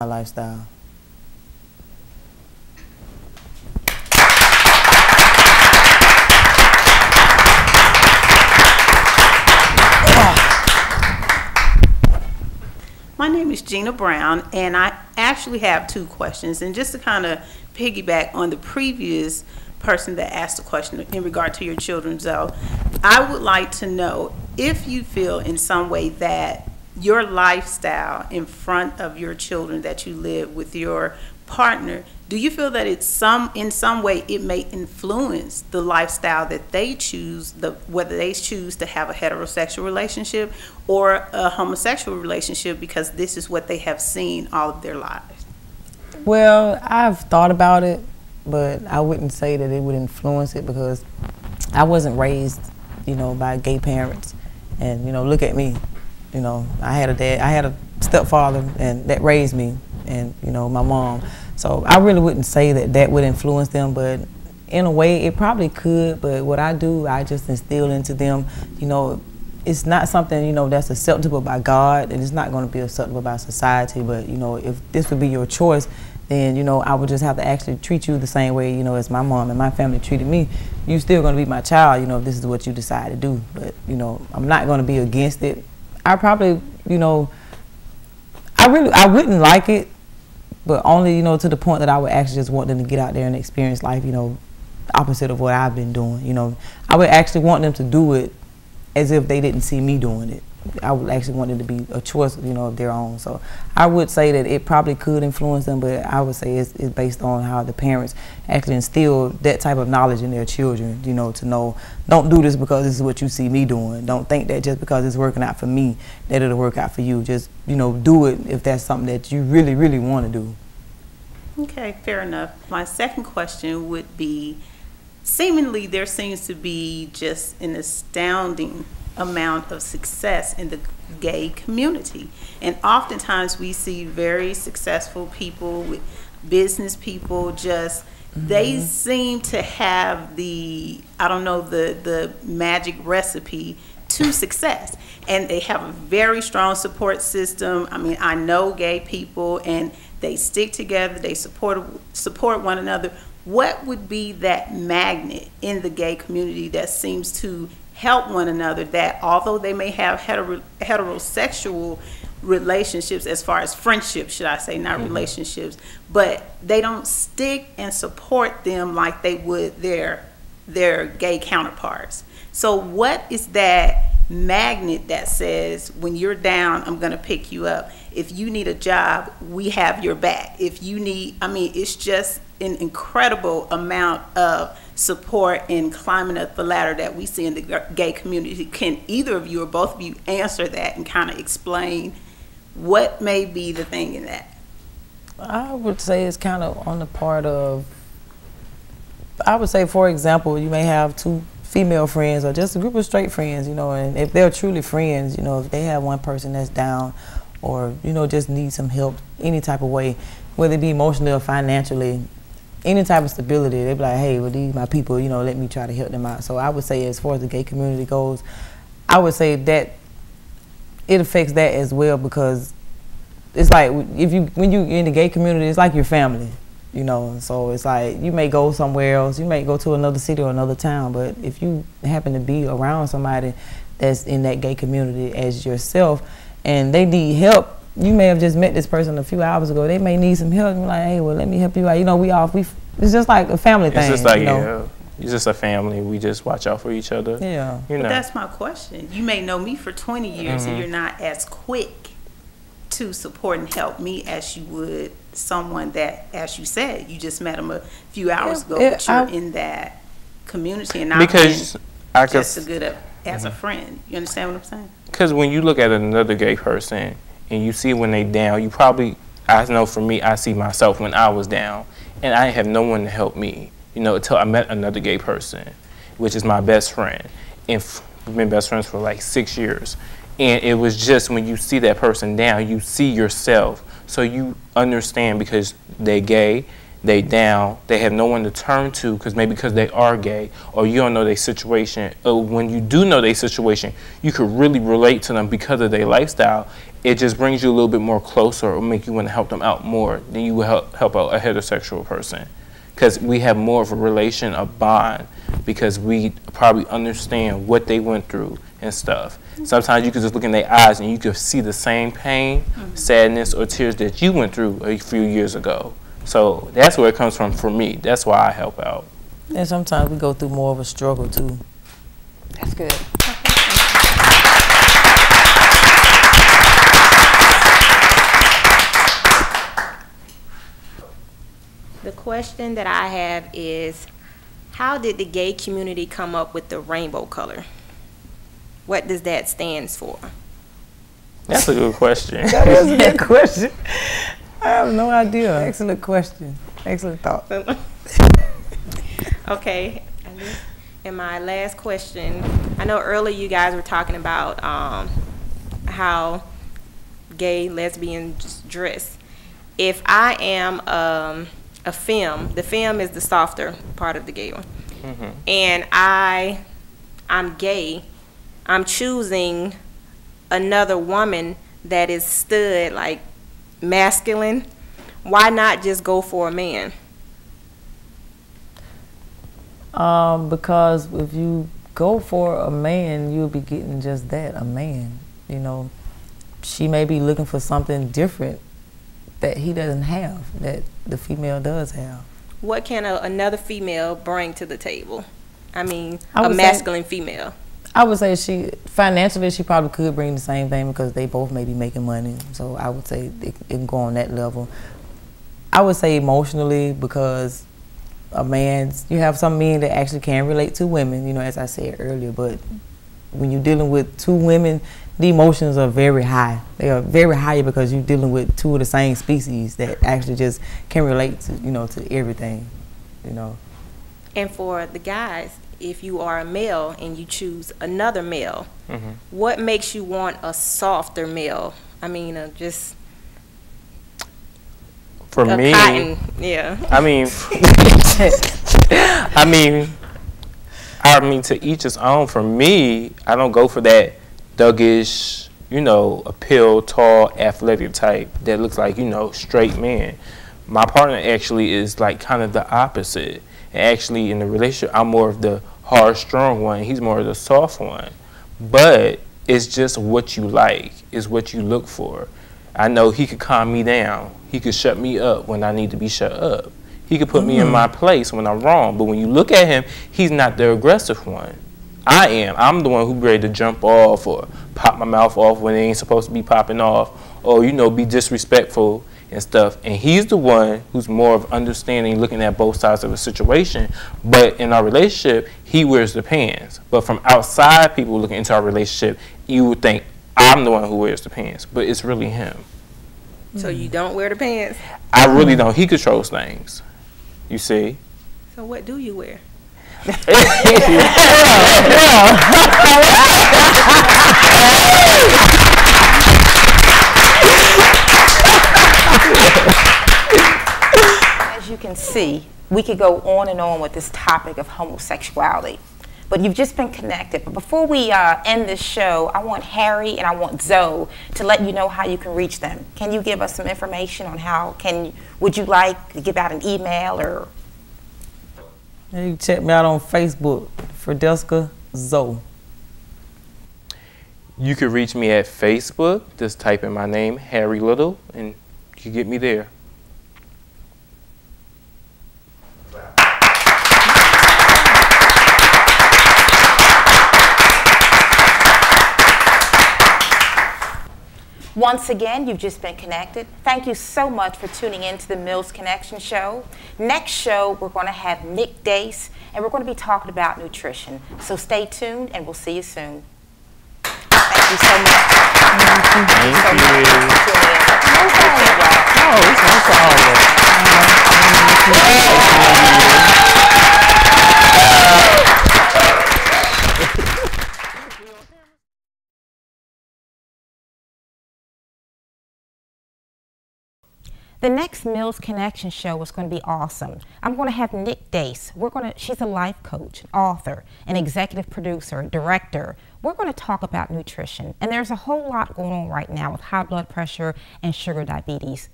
my lifestyle. My name is Gina Brown, and I actually have two questions. And just to kind of piggyback on the previous person that asked the question in regard to your children, Zoe, I would like to know if you feel in some way that your lifestyle in front of your children that you live with your partner, do you feel that it's in some way it may influence the lifestyle that they choose, whether they choose to have a heterosexual relationship or a homosexual relationship, because this is what they have seen all of their lives? Well, I've thought about it, but I wouldn't say that it would influence it because I wasn't raised, by gay parents. And, look at me. I had a dad, I had a stepfather and that raised me, and, my mom. So I really wouldn't say that that would influence them, but in a way it probably could. But what I do, I just instill into them, it's not something, that's acceptable by God, and it's not going to be acceptable by society. But, if this would be your choice, then, I would just have to actually treat you the same way, as my mom and my family treated me. You're still going to be my child, if this is what you decide to do. But, I'm not going to be against it. I probably, I wouldn't like it, but only, to the point that I would actually just want them to get out there and experience life, opposite of what I've been doing. I would actually want them to do it as if they didn't see me doing it. I would actually want it to be a choice, of their own. So I would say that it probably could influence them, but I would say it's based on how the parents actually instill that type of knowledge in their children, to know, don't do this because this is what you see me doing. Don't think that just because it's working out for me, that it'll work out for you. Just, do it if that's something that you really, really want to do. Okay, fair enough. My second question would be, seemingly there seems to be just an astounding amount of success in the gay community, and oftentimes we see very successful people, with business people, just they seem to have the magic recipe to success, and they have a very strong support system. I mean, I know gay people, and they stick together, they support one another. What would be that magnet in the gay community that seems to help one another, that although they may have heterosexual relationships, as far as friendships, should I say, not relationships, but they don't stick and support them like they would their gay counterparts? So what is that magnet that says, when you're down, I'm going to pick you up? If you need a job, we have your back. If you need, it's just an incredible amount of support and climbing up the ladder that we see in the gay community. Can either of you or both of you answer that and kind of explain what may be the thing in that? I would say it's kind of on the part of, I would say, for example, you may have two female friends or just a group of straight friends, and if they're truly friends, if they have one person that's down or, just need some help any type of way, whether it be emotionally or financially, any type of stability, they'd be like, hey, well, these my people, let me try to help them out. So I would say, as far as the gay community goes, I would say that it affects that as well, because it's like when you in the gay community, it's like your family, so it's like you may go somewhere else, you may go to another city or another town, but if you happen to be around somebody that's in that gay community as yourself and they need help, you may have just met this person a few hours ago, they may need some help, and you're like, hey, well, let me help you out. It's just like a family thing. It's just like, it's just a family. We just watch out for each other. Yeah. But that's my question. You may know me for 20 years and you're not as quick to support and help me as you would someone that, as you said, you just met them a few hours ago, but you're in that community, and because I'm just as good as a friend. You understand what I'm saying? Because when you look at another gay person and you see when they down, you probably, I know for me, I see myself when I was down, and I have no one to help me, until I met another gay person, which is my best friend. And we've been best friends for like 6 years. And it was just when you see that person down, you see yourself. So you understand, because they're gay, they down, they have no one to turn to because they are gay, or you don't know their situation. Or when you do know their situation, you could really relate to them because of their lifestyle. It just brings you a little bit more closer, or make you want to help them out more than you would help out a heterosexual person. Because we have more of a relation, a bond, because we probably understand what they went through and stuff. Sometimes you could just look in their eyes and you could see the same pain, sadness, or tears that you went through a few years ago. So that's where it comes from for me. That's why I help out. And sometimes we go through more of a struggle too. That's good. The question that I have is, how did the gay community come up with the rainbow color? What does that stand for? That's a good question. That is a good question. I have no idea. Excellent question. Excellent thought. Okay. And my last question, I know earlier you guys were talking about how gay lesbians dress. If I am a femme, the femme is the softer part of the gay one, and I'm gay, I'm choosing another woman that is stood like masculine. Why not just go for a man? Because if you go for a man, you'll be getting just that, a man. You know, she may be looking for something different that he doesn't have, that the female does have. What can another female bring to the table? I mean, I a would masculine female. I would say financially, she probably could bring the same thing because they both may be making money. So I would say it can go on that level. I would say emotionally, because you have some men that actually can relate to women, you know, as I said earlier, but when you're dealing with two women, the emotions are very high. They are very high because you're dealing with two of the same species that actually just can relate to, you know, to everything, you know. And for the guys, if you are a male and you choose another male, what makes you want a softer male? I mean, just For me, cotton, yeah. I mean, to each his own. For me, I don't go for that thuggish, you know, appeal, tall, athletic type that looks like, you know, straight man. My partner actually is like kind of the opposite. And actually, in the relationship, I'm more of the hard, strong one. He's more of the soft one. But it's just what you like, is what you look for. I know he could calm me down. He could shut me up when I need to be shut up. He could put me in my place when I'm wrong. But when you look at him, he's not the aggressive one. I am. I'm the one who's ready to jump off or pop my mouth off when it ain't supposed to be popping off, or, you know, be disrespectful and stuff. And he's the one who's more of understanding, looking at both sides of a situation. But in our relationship, he wears the pants. But from outside, people looking into our relationship, you would think I'm the one who wears the pants, but it's really him. So you don't wear the pants? I really don't. He controls things, you see. So what do you wear? As you can see, we could go on and on with this topic of homosexuality, but you've just been connected. But before we end this show, I want Harry and I want Zoe to let you know how you can reach them. Can you give us some information on how would you like to give out an email or? You can check me out on Facebook, Fradelska Zoe. You can reach me at Facebook. Just type in my name, Harry Little, and you can get me there. Once again, you've just been connected. Thank you so much for tuning in to the Mills Connection Show. Next show, we're going to have Nick Dace, and we're going to be talking about nutrition. So stay tuned, and we'll see you soon. Thank you so much. Thank you. The next Mills Connection show is going to be awesome. I'm going to have Nick Dace. She's a life coach, author, an executive producer, director. We're going to talk about nutrition. And there's a whole lot going on right now with high blood pressure and sugar diabetes.